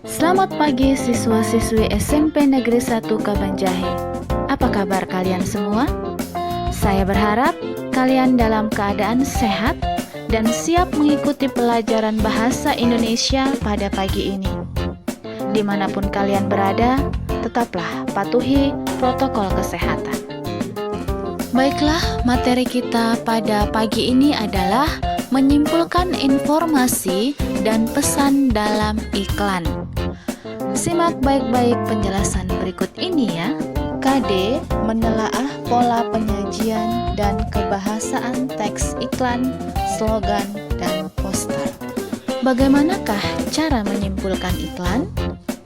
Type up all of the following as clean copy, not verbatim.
Selamat pagi siswa-siswi SMP Negeri 1 Kabanjahe. Apa kabar kalian semua? Saya berharap kalian dalam keadaan sehat dan siap mengikuti pelajaran bahasa Indonesia pada pagi ini. Dimanapun kalian berada, tetaplah patuhi protokol kesehatan. Baiklah, materi kita pada pagi ini adalah menyimpulkan informasi dan pesan dalam iklan. Simak baik-baik penjelasan berikut ini ya. KD menelaah pola penyajian dan kebahasaan teks iklan, slogan, dan poster. Bagaimanakah cara menyimpulkan iklan?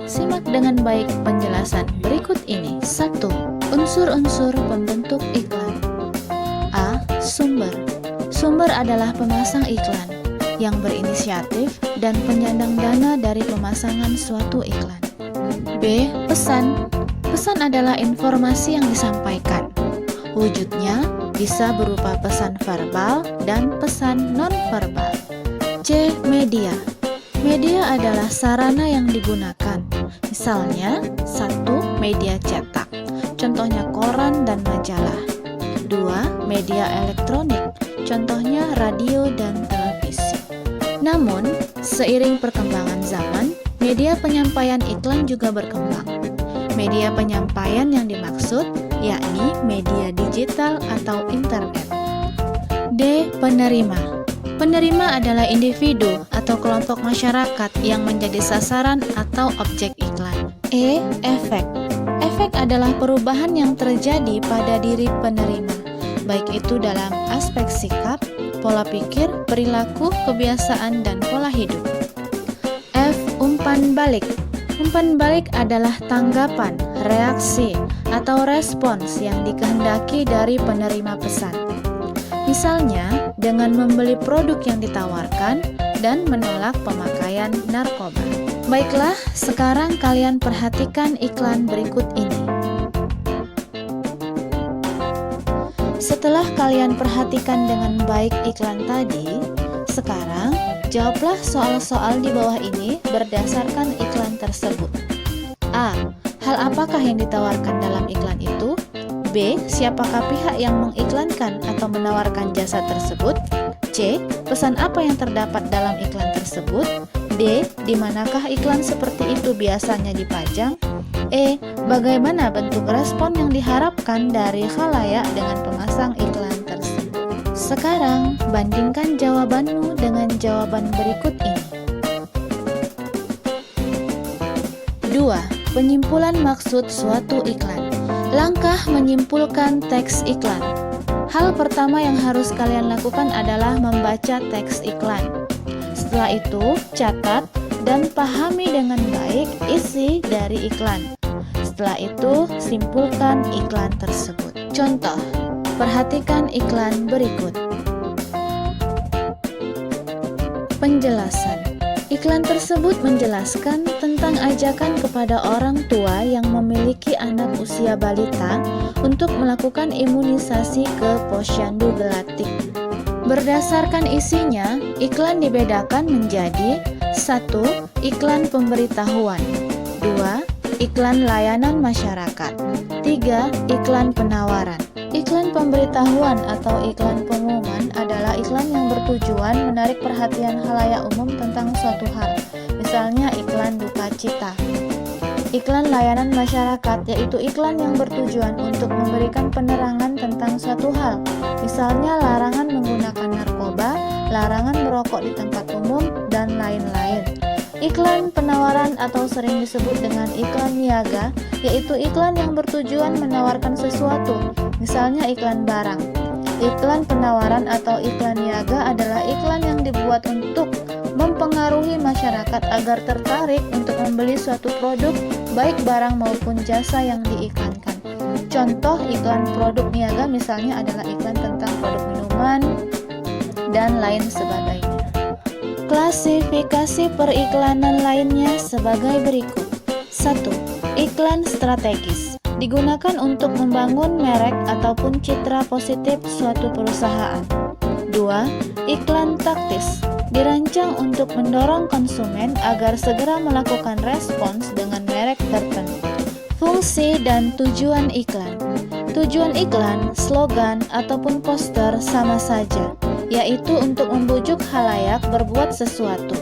Simak dengan baik penjelasan berikut ini. 1. Unsur-unsur pembentuk iklan. A. Sumber. Sumber adalah pemasang iklan yang berinisiatif dan penyandang dana dari pemasangan suatu iklan. B. Pesan. Pesan adalah informasi yang disampaikan. Wujudnya bisa berupa pesan verbal dan pesan non-verbal. C. Media. Media adalah sarana yang digunakan. Misalnya, 1. Media cetak. Contohnya koran dan majalah. 2. Media elektronik. Contohnya radio dan televisi. Namun, seiring perkembangan zaman, media penyampaian iklan juga berkembang. Media penyampaian yang dimaksud yakni media digital atau internet. D. Penerima. Penerima adalah individu atau kelompok masyarakat yang menjadi sasaran atau objek iklan. E. Efek. Efek adalah perubahan yang terjadi pada diri penerima, baik itu dalam aspek sikap, pola pikir, perilaku, kebiasaan, dan pola hidup. F. Umpan balik. Umpan balik adalah tanggapan, reaksi, atau respons yang dikehendaki dari penerima pesan. Misalnya, dengan membeli produk yang ditawarkan dan menolak pemakaian narkoba. Baiklah, sekarang kalian perhatikan iklan berikut ini. Setelah kalian perhatikan dengan baik iklan tadi, sekarang jawablah soal-soal di bawah ini berdasarkan iklan tersebut. A. Hal apakah yang ditawarkan dalam iklan itu? B. Siapakah pihak yang mengiklankan atau menawarkan jasa tersebut? C. Pesan apa yang terdapat dalam iklan tersebut? D. Di manakah iklan seperti itu biasanya dipajang? E. Bagaimana bentuk respon yang diharapkan dari khalayak dengan pemasang iklan tersebut? Sekarang, bandingkan jawabanmu dengan jawaban berikut ini. 2. Penyimpulan maksud suatu iklan. Langkah menyimpulkan teks iklan. Hal pertama yang harus kalian lakukan adalah membaca teks iklan. Setelah itu, catat dan pahami dengan baik isi dari iklan. Setelah itu, simpulkan iklan tersebut. Contoh, perhatikan iklan berikut. Penjelasan. Iklan tersebut menjelaskan tentang ajakan kepada orang tua yang memiliki anak usia balita untuk melakukan imunisasi ke posyandu Gelatik. Berdasarkan isinya, iklan dibedakan menjadi 1. Iklan pemberitahuan. 2. Iklan layanan masyarakat. 3. Iklan penawaran. Iklan pemberitahuan atau iklan pengumuman adalah iklan yang bertujuan menarik perhatian khalayak umum tentang suatu hal, misalnya iklan duka cita. Iklan layanan masyarakat yaitu iklan yang bertujuan untuk memberikan penerangan tentang suatu hal, misalnya larangan menggunakan narkoba, larangan merokok di tempat umum, dan lain-lain. Iklan penawaran atau sering disebut dengan iklan niaga, yaitu iklan yang bertujuan menawarkan sesuatu, misalnya iklan barang. Iklan penawaran atau iklan niaga adalah iklan yang dibuat untuk mempengaruhi masyarakat agar tertarik untuk membeli suatu produk, baik barang maupun jasa yang diiklankan. Contoh iklan produk niaga misalnya adalah iklan tentang produk minuman, dan lain sebagainya. Klasifikasi periklanan lainnya sebagai berikut. 1. Iklan strategis. Digunakan untuk membangun merek ataupun citra positif suatu perusahaan. 2. Iklan taktis. dirancang untuk mendorong konsumen agar segera melakukan respons dengan merek tertentu. Fungsi dan tujuan iklan. Tujuan iklan, slogan, ataupun poster sama saja, yaitu untuk membujuk khalayak berbuat sesuatu,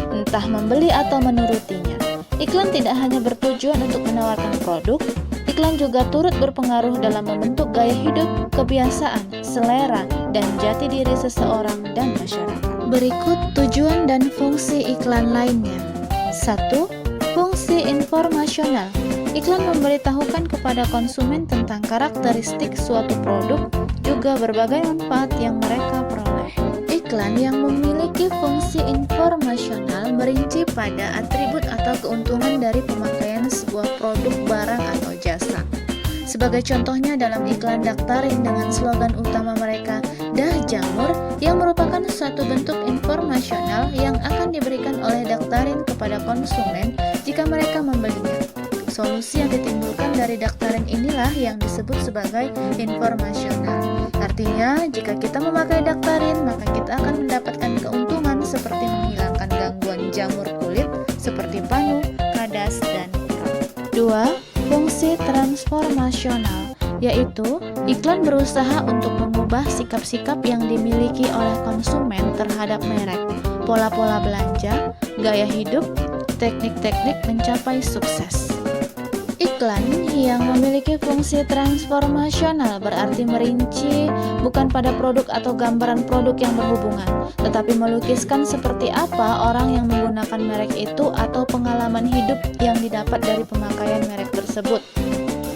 entah membeli atau menurutinya. Iklan tidak hanya bertujuan untuk menawarkan produk, iklan juga turut berpengaruh dalam membentuk gaya hidup, kebiasaan, selera, dan jati diri seseorang dan masyarakat. Berikut tujuan dan fungsi iklan lainnya. 1. Fungsi informasional. Iklan memberitahukan kepada konsumen tentang karakteristik suatu produk, juga berbagai manfaat yang mereka peroleh. Iklan yang memiliki fungsi informasional merinci pada atribut atau keuntungan dari pemakaian sebuah produk, barang, atau jasa. Sebagai contohnya dalam iklan Daktarin dengan slogan utama mereka, Dah Jamur, yang merupakan suatu bentuk informasional yang akan diberikan oleh Daktarin kepada konsumen jika mereka membelinya. Solusi yang ditimbulkan dari Daktarin inilah yang disebut sebagai informasional. Artinya, jika kita memakai Daktarin, maka kita akan mendapatkan keuntungan seperti menghilangkan gangguan jamur kulit seperti panu, kadas, dan krem. 2. Fungsi transformasional, yaitu iklan berusaha untuk mengubah sikap-sikap yang dimiliki oleh konsumen terhadap merek, pola-pola belanja, gaya hidup, teknik-teknik mencapai sukses. Iklan yang memiliki fungsi transformasional berarti merinci bukan pada produk atau gambaran produk yang berhubungan, tetapi melukiskan seperti apa orang yang menggunakan merek itu atau pengalaman hidup yang didapat dari pemakaian merek tersebut.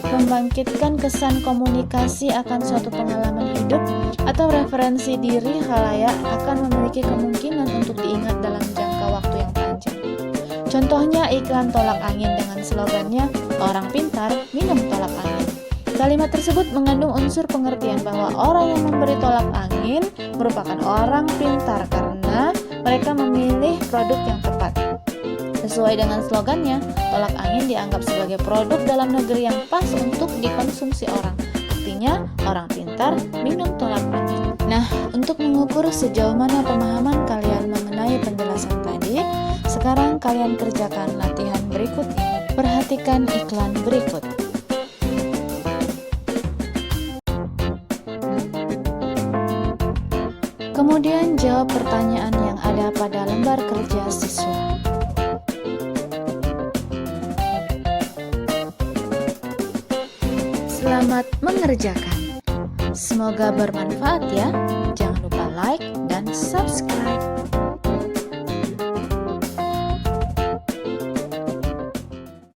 Membangkitkan kesan komunikasi akan suatu pengalaman hidup atau referensi diri khalayak akan memiliki kemungkinan untuk diingat dalam jangka waktu yang panjang. Contohnya iklan tolak angin dengan slogannya, orang pintar minum tolak angin. Kalimat tersebut mengandung unsur pengertian bahwa orang yang memberi tolak angin merupakan orang pintar karena mereka memilih produk yang tepat. Sesuai dengan slogannya, tolak angin dianggap sebagai produk dalam negeri yang pas untuk dikonsumsi orang. Artinya, orang pintar minum tolak angin. Nah, untuk mengukur sejauh mana pemahaman kalian mengenai penjelasan tadi, sekarang kalian kerjakan latihan berikut ini. Perhatikan iklan berikut. Kemudian jawab pertanyaan yang ada pada lembar kerja siswa. Selamat mengerjakan. Semoga bermanfaat ya. Jangan lupa like dan subscribe.